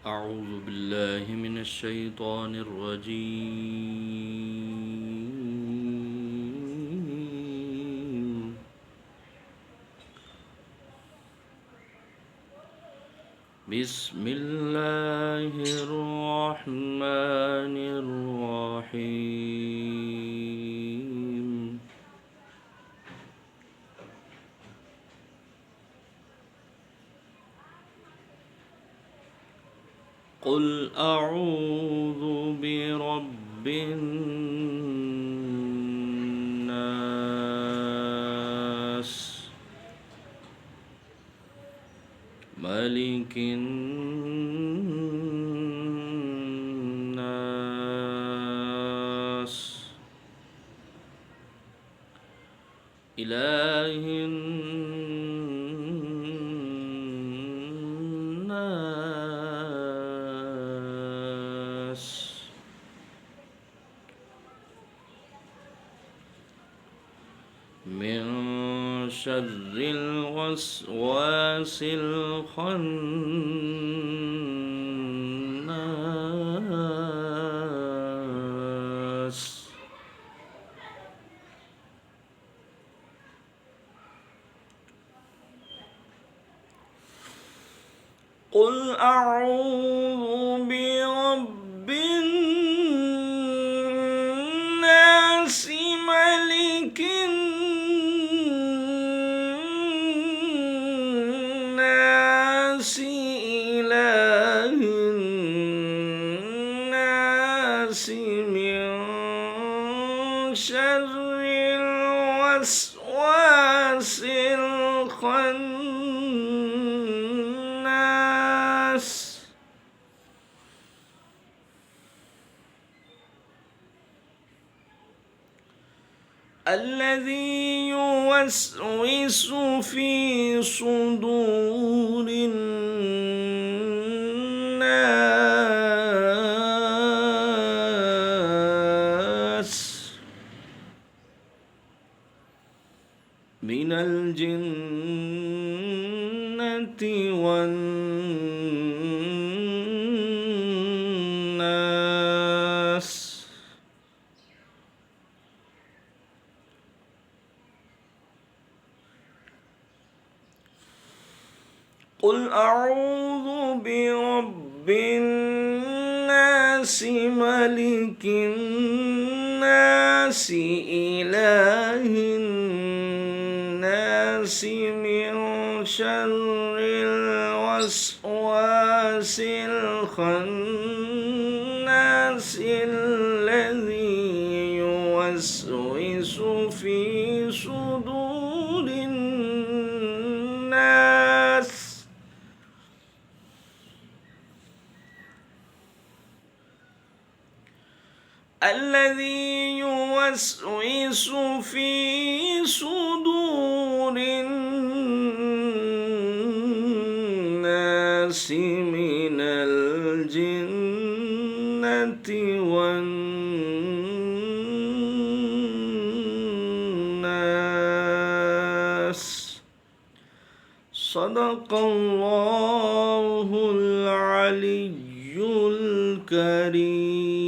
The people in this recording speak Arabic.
أعوذ بالله من الشيطان الرجيم. بسم الله الرحمن الرحيم. قل أعوذ برب الناس ملك الناس إله الناس من شر الوسواس الخناس. قل أعوذ برب الناس ملك الناس إله الناس من شر الوسواس الخناس الذي يوسوس في صدور الناس من الجنة والناس. قل أعوذ برب الناس ملك الناس إله الناس من شر الوسواس الخناس الذي يوسوس في صدور الناس الذي يوسوس في صدور الناس من الجنة والناس. صدق الله العلي الكريم.